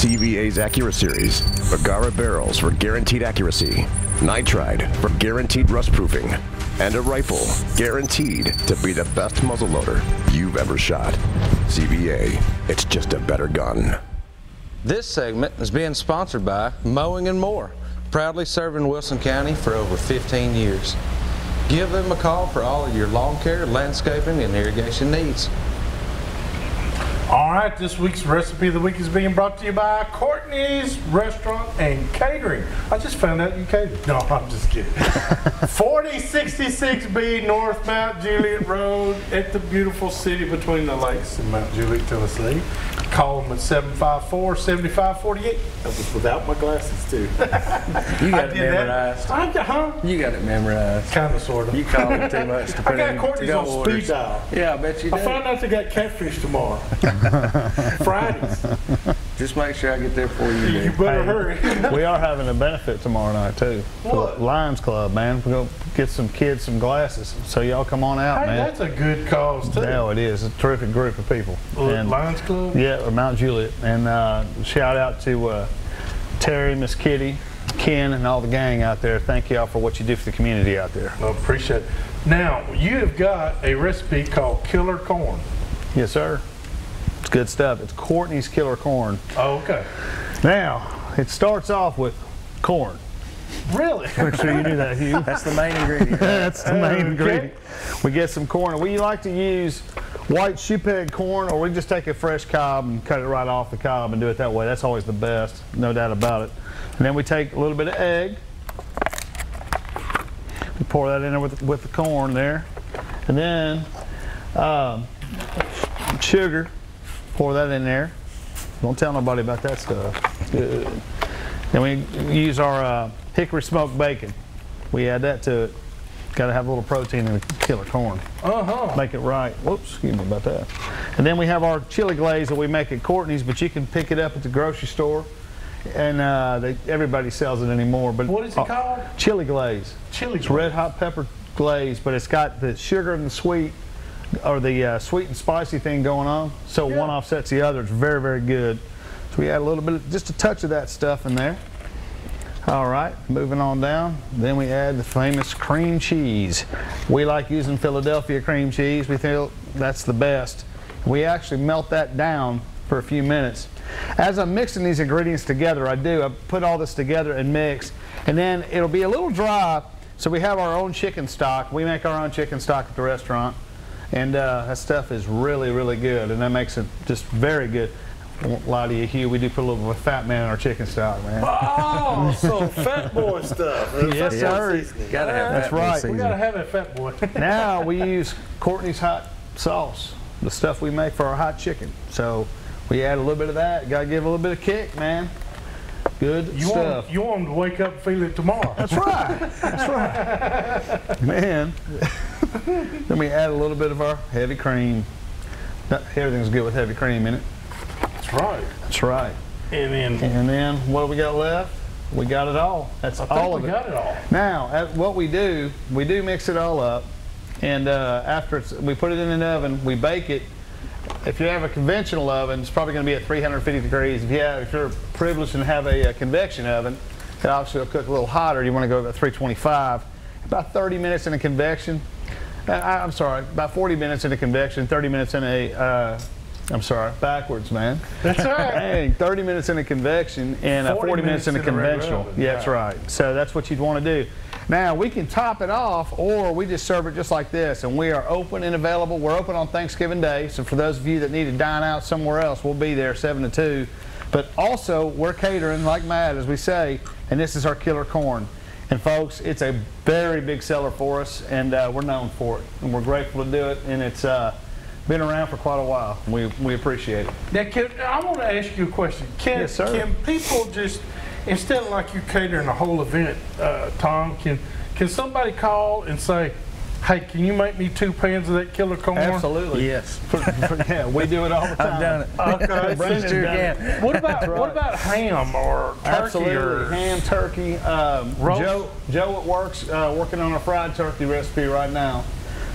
CVA's AccuraSeries, Bagara barrels for guaranteed accuracy, nitride for guaranteed rust proofing, and a rifle guaranteed to be the best muzzleloader you've ever shot. CVA, it's just a better gun. This segment is being sponsored by Mowing and More, proudly serving Wilson County for over 15 years. Give them a call for all of your lawn care, landscaping, and irrigation needs. All right, this week's Recipe of the Week is being brought to you by Courtney's Restaurant and Catering. I just found out you cater. No, I'm just kidding. 4066B North Mount Juliet Road at the beautiful city between the lakes in Mount Juliet, Tennessee. Call them at 754-7548. That was without my glasses, too. You got it memorized. You got it memorized. Kind of, sort of. You called it too much to put in. I got Courtney's on speed dial. Yeah, I bet you did. I found out they got catfish tomorrow. Fridays. Just make sure I get there before you do. You better hurry. We are having a benefit tomorrow night, too. What? Lions Club, man. We're going to get some kids some glasses. So y'all come on out, Hey, man. that's a good cause, too. Yeah, it is. It's a terrific group of people. And Lions Club? Yeah, or Mount Juliet. And shout out to Terry, Miss Kitty, Ken, and all the gang out there. Thank y'all for what you do for the community out there. I appreciate it. Now, you have got a recipe called Killer Corn. Yes, sir. It's good stuff. It's Courtney's Killer Corn. Oh, okay. Now, it starts off with corn. Really? Make sure you do that, Hugh. That's the main ingredient. That's the main ingredient. We get some corn. We like to use white shoe peg corn, or we just take a fresh cob and cut it right off the cob and do it that way. That's always the best, no doubt about it. And then we take a little bit of egg. We pour that in there with the corn there. And then sugar. Pour that in there. Don't tell nobody about that stuff. Good. Then we use our hickory smoked bacon. We add that to it. Got to have a little protein in the killer corn. Make it right. Whoops, excuse me about that. And then we have our chili glaze that we make at Courtney's, but you can pick it up at the grocery store. And everybody sells it anymore. But what is it called? Chili glaze. Chili glaze. It's red hot pepper glaze, but it's got the sugar and the sweet, or the sweet and spicy thing going on, so one offsets the other. It's very, very good. So we add a little bit, just a touch of that stuff in there. All right, moving on down. Then we add the famous cream cheese. We like using Philadelphia cream cheese. We feel that's the best. We actually melt that down for a few minutes. As I'm mixing these ingredients together, I put all this together and mix, and then it'll be a little dry, so we have our own chicken stock. We make our own chicken stock at the restaurant. And that stuff is really, really good, and that makes it just very good. I won't lie to you, Hugh, we do put a little bit of fat man in our chicken stock, man. Oh, so fat boy stuff. Yes, sir. Gotta have That's right. We gotta have that fat boy. Now we use Courtney's hot sauce, the stuff we make for our hot chicken. So we add a little bit of that. Gotta give a little bit of kick, man. Good stuff. You want them to wake up and feel it tomorrow. That's right. That's right. Man. Then we add a little bit of our heavy cream. Everything's good with heavy cream in it. That's right. That's right. And then what do we got left? We got it all. That's all of it. We got it all. Now, what we do mix it all up, and after we put it in an oven, we bake it. If you have a conventional oven, it's probably going to be at 350 degrees. If you're privileged and have a convection oven, it obviously will cook a little hotter. You want to go about 325. About 30 minutes in a convection. I'm sorry, about 40 minutes in a convection, 30 minutes in a, I'm sorry, backwards, man. That's right. Hey, 30 minutes in a convection and 40 minutes in a conventional. Yeah, that's right. So that's what you'd want to do. Now, we can top it off, or we just serve it just like this, and we are open and available. We're open on Thanksgiving Day, so for those of you that need to dine out somewhere else, we'll be there 7 to 2. But also, we're catering, like Matt, as we say, and this is our killer corn. And folks, it's a very big seller for us, and we're known for it, and we're grateful to do it, and it's been around for quite a while. We appreciate it. Now, I want to ask you a question. Yes, sir. Can people just, instead of like you catering a whole event, Tom, can somebody call and say, hey, can you make me 2 pans of that killer corn? Absolutely. Yes. Yeah, we do it all the time. I've done it. Okay. Brandon sure can. What about ham or turkey? Absolutely. Or ham, turkey. Joe at work's working on a fried turkey recipe right now.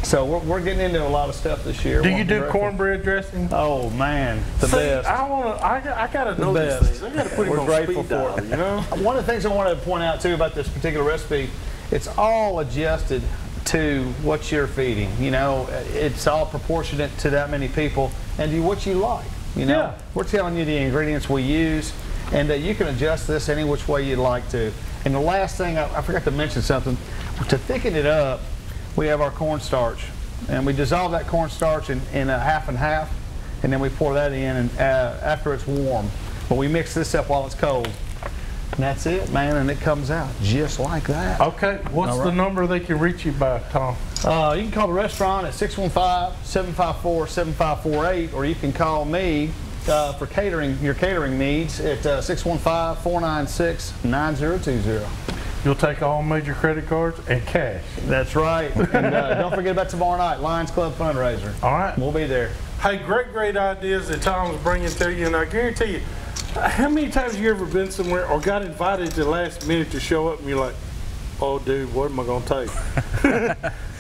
So we're getting into a lot of stuff this year. Do you do cornbread dressing? Oh man, the best. I gotta know these things. I gotta put him on speed dial, you know? One of the things I wanted to point out too about this particular recipe, it's all adjusted to what you're feeding. You know, it's all proportionate to that many people and to what you like. You know, we're telling you the ingredients we use, and that you can adjust this any which way you'd like to. And the last thing, I forgot to mention something. To thicken it up, we have our cornstarch, and we dissolve that cornstarch in a half and half, and then we pour that in and after it's warm. But we mix this up while it's cold. And that's it, man, and it comes out just like that. Okay, what's the number they can reach you by, Tom? You can call the restaurant at 615-754-7548, or you can call me for your catering needs at 615-496-9020. You'll take all major credit cards and cash. That's right. And don't forget about tomorrow night, Lions Club fundraiser. All right. We'll be there. Hey, great ideas that Tom's bringing to you, and I guarantee you, how many times have you ever been somewhere or got invited at the last minute to show up and you're like, oh, dude, what am I going to take?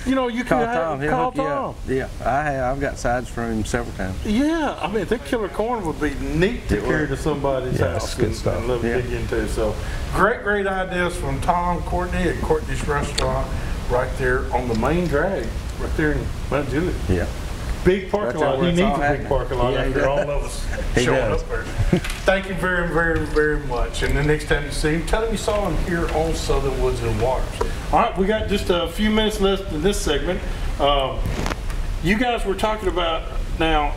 You know, you can call Tom. Yeah, I have. I've got sides from him several times. Yeah, I mean, that killer corn would be neat to carry to somebody's house and love to dig into. So, great ideas from Tom, Courtney at Courtney's Restaurant right there on the main drag, right there in Mount Juliet. Yeah. Big parking lot. He needs a big parking lot after all of us showing up there. Thank you very much. And the next time you see him, tell him you saw him here on Southern Woods and Waters. All right, we got just a few minutes left in this segment. You guys were talking about, now,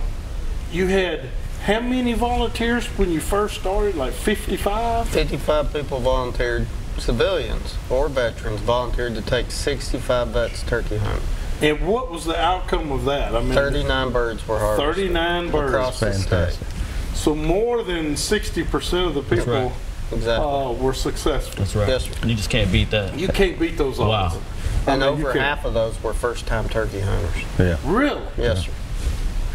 you had how many volunteers when you first started? Like 55? 55 people volunteered, civilians or veterans volunteered to take 65 vets turkey hunting. And what was the outcome of that? I mean, 39 birds were harvested. 39 birds. Across the state. So more than 60% of the people were successful. That's right. Yes, sir. You just can't beat that. You can't beat those odds. Wow. And over half of those were first-time turkey hunters. Yeah. Really? Yes, sir.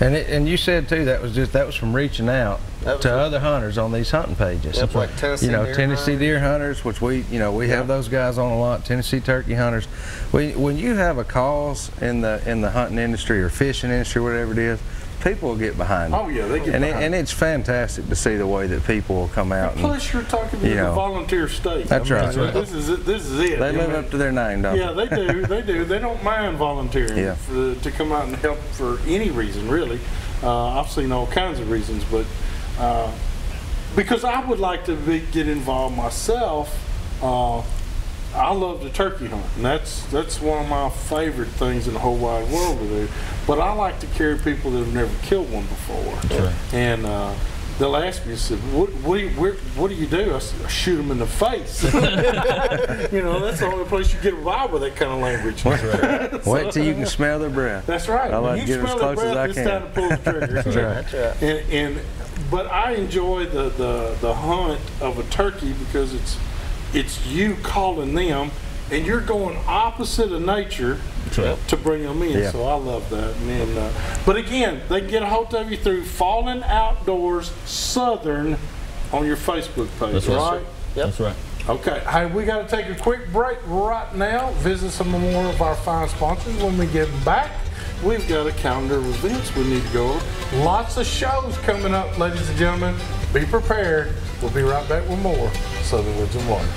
And you said too that was from reaching out to other hunters on these hunting pages. Yep, like Tennessee deer hunters, which we have those guys on a lot. Tennessee turkey hunters. When you have a cause in the hunting industry or fishing industry, whatever it is, people will get behind it. Oh yeah, they get behind it. And it's fantastic to see the way that people will come out. And plus, you're talking to the volunteer state. That's right. This is it. They live up to their name, don't they? Yeah, they do. They do. They don't mind volunteering to come out and help for any reason, really. I've seen all kinds of reasons, but because I would like to get involved myself. I love to turkey hunt, and that's one of my favorite things in the whole wide world to do. But I like to carry people that have never killed one before. Right. And they'll ask me, what do you do? I said, I shoot them in the face. You know, that's the only place you get by with that kind of language. That's right. Wait till you can smell their breath. That's right. I like to get as close as I can. It's time to pull the trigger. That's right. But I enjoy the hunt of a turkey because it's you calling them, and you're going opposite of nature to bring them in. Yeah. So I love that. And but again, they can get a hold of you through Fallen Outdoors Southern on your Facebook page. That's right. Yep. That's right. Okay. Hey, we got to take a quick break right now. Visit some more of our fine sponsors. When we get back, we've got a calendar of events we need to go over. Lots of shows coming up, ladies and gentlemen. Be prepared. We'll be right back with more Southern Woods and Waters.